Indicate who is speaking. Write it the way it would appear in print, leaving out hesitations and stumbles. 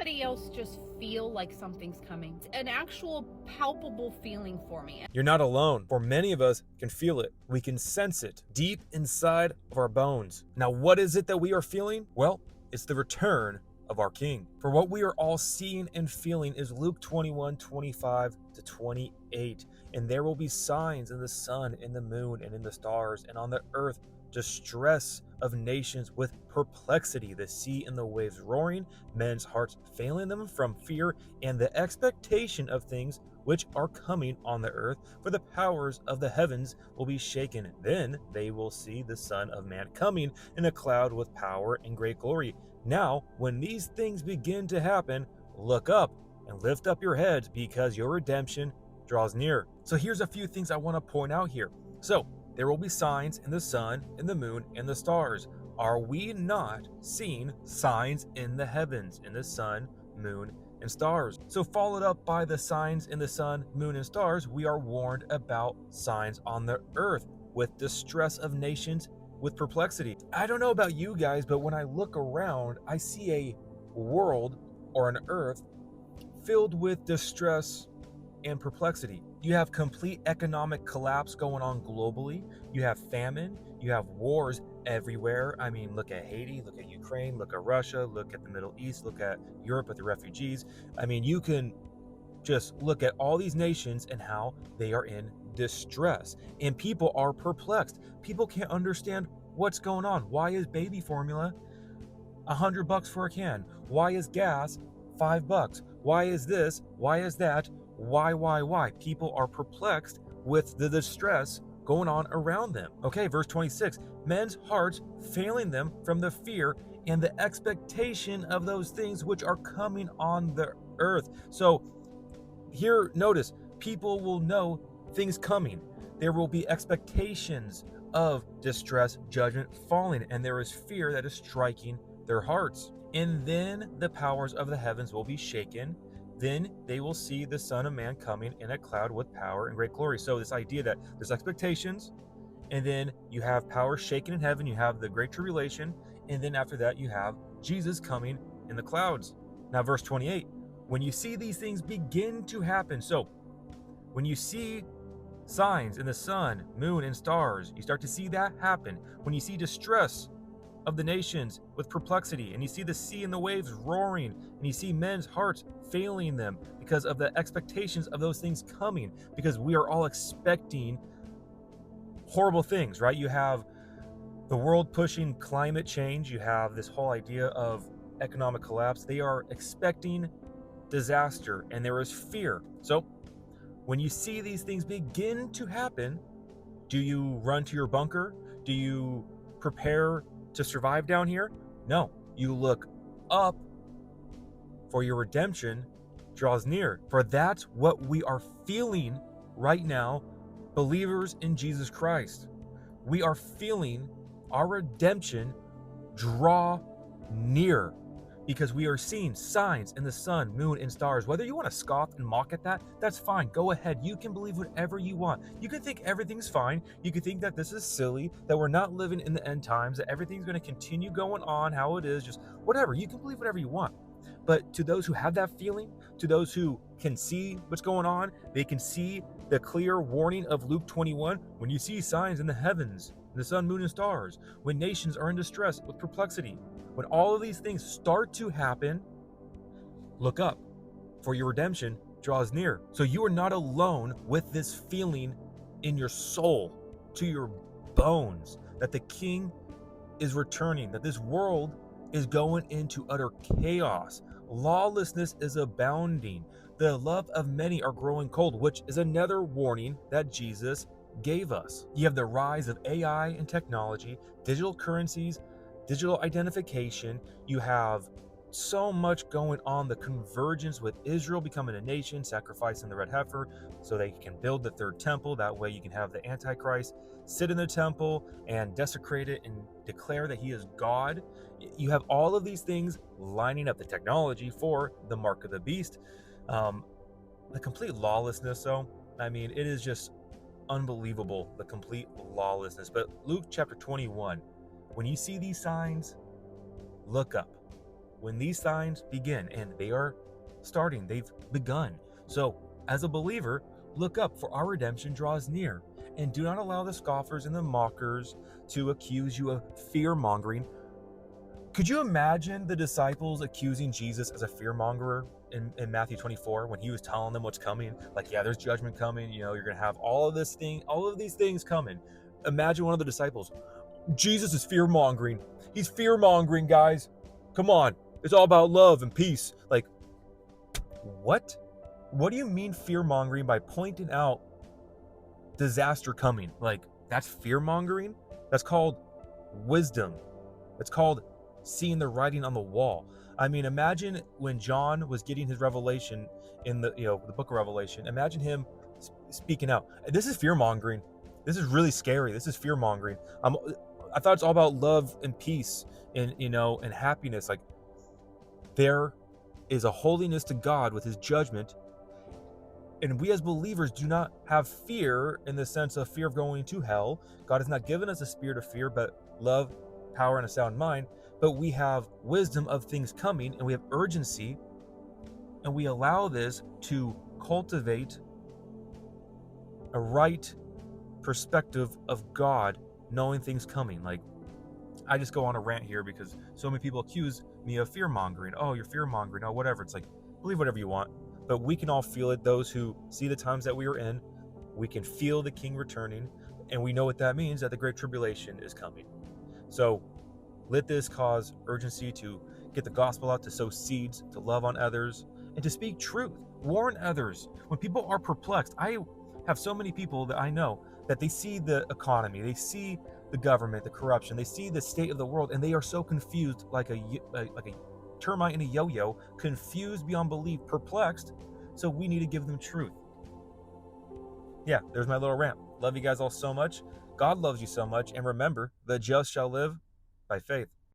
Speaker 1: anybody else just feel like something's coming? It's an actual palpable feeling for me.
Speaker 2: You're not alone, for many of us can feel it. We can sense it deep inside of our bones. Now, what is it that we are feeling? Well, it's the return of our King. For what we are all seeing and feeling is Luke 21:25-28. And there will be signs in the sun, in the moon, and in the stars, and on the earth distress of nations with perplexity, the sea and the waves roaring, men's hearts failing them from fear and the expectation of things which are coming on the earth, for the powers of the heavens will be shaken. Then they will see the Son of Man coming in a cloud with power and great glory. Now, when these things begin to happen, look up and lift up your heads, because your redemption draws near. So here's a few things I want to point out here. So there will be signs in the sun, in the moon, and the stars. Are we not seeing signs in the heavens, in the sun, moon, and stars? So followed up by the signs in the sun, moon, and stars, we are warned about signs on the earth with distress of nations, with perplexity. I don't know about you guys, but when I look around, I see a world or an earth filled with distress and perplexity. You have complete economic collapse going on globally. You have famine. You have wars everywhere. I mean, look at Haiti, look at Ukraine, look at Russia, look at the Middle East, look at Europe with the refugees. I mean, you can just look at all these nations and how they are in distress, and people are perplexed. People can't understand what's going on. Why is baby formula $100 for a can? Why is gas $5? Why is this? Why is that? Why? People are perplexed with the distress going on around them. Okay, verse 26, men's hearts failing them from the fear and the expectation of those things which are coming on the earth. So here, notice, people will know things coming. There will be expectations of distress, judgment falling, and there is fear that is striking their hearts. And then the powers of the heavens will be shaken. Then they will see the Son of Man coming in a cloud with power and great glory. So this idea that there's expectations, and then you have power shaken in heaven, you have the great tribulation, and then after that you have Jesus coming in the clouds. Now verse 28, when you see these things begin to happen, so when you see signs in the sun, moon, and stars, you start to see that happen. When you see distress of the nations with perplexity, and you see the sea and the waves roaring, and you see men's hearts failing them because of the expectations of those things coming, because we are all expecting horrible things, right? You have the world pushing climate change. You have this whole idea of economic collapse. They are expecting disaster, and there is fear. So when you see these things begin to happen, do you run to your bunker? Do you prepare to survive down here? No, you look up, for your redemption draws near. For that's what we are feeling right now, believers in Jesus Christ. We are feeling our redemption draw near, because we are seeing signs in the sun, moon, and stars. Whether you want to scoff and mock at that, that's fine. Go ahead. You can believe whatever you want. You can think everything's fine. You can think that this is silly, that we're not living in the end times, that everything's going to continue going on how it is, just whatever. You can believe whatever you want. But to those who have that feeling, to those who can see what's going on, they can see the clear warning of Luke 21. When you see signs in the heavens, the sun, moon, and stars, when nations are in distress with perplexity, when all of these things start to happen, look up, for your redemption draws near. So you are not alone with this feeling in your soul, to your bones, that the King is returning, that this world is going into utter chaos. Lawlessness is abounding. The love of many are growing cold, which is another warning that Jesus gave us. You have the rise of AI and technology, digital currencies, digital identification. You have so much going on, the convergence with Israel becoming a nation, sacrificing the red heifer so they can build the third temple. That way you can have the Antichrist sit in the temple and desecrate it and declare that he is God. You have all of these things lining up, the technology for the mark of the beast. The complete lawlessness, though, I mean, it is just unbelievable, the complete lawlessness. But Luke chapter 21, when you see these signs, look up, when these signs begin, and they are starting, they've begun. So, as a believer, look up, for our redemption draws near. And do not allow the scoffers and the mockers to accuse you of fear mongering. Could you imagine the disciples accusing Jesus as a fear mongerer in Matthew 24 when he was telling them what's coming? Like, yeah, there's judgment coming. You know, you're going to have all of these things coming. Imagine one of the disciples. Jesus is fear mongering. He's fear mongering, guys. Come on. It's all about love and peace. Like, what? What do you mean fear mongering by pointing out disaster coming? Like, that's fear mongering? That's called wisdom. It's called seeing the writing on the wall. I mean, imagine when John was getting his revelation in the book of Revelation. Imagine him speaking out. This is fear mongering. This is really scary. This is fear mongering. I thought it's all about love and peace and happiness. Like, there is a holiness to God with his judgment. And we as believers do not have fear in the sense of fear of going to hell. God has not given us a spirit of fear, but love, power, and a sound mind. But we have wisdom of things coming, and we have urgency, and we allow this to cultivate a right perspective of God, knowing things coming. Like, I just go on a rant here because so many people accuse me of fear mongering. Oh, you're fear mongering. Oh, whatever. It's like, believe whatever you want. But we can all feel it. Those who see the times that we are in, we can feel the King returning, and we know what that means, that the Great Tribulation is coming. So let this cause urgency to get the gospel out, to sow seeds, to love on others, and to speak truth. Warn others. When people are perplexed, I have so many people that I know that they see the economy, they see the government, the corruption, they see the state of the world, and they are so confused, like a termite in a yo-yo, confused beyond belief, perplexed. So we need to give them truth. Yeah, there's my little rant. Love you guys all so much. God loves you so much. And remember, the just shall live by faith.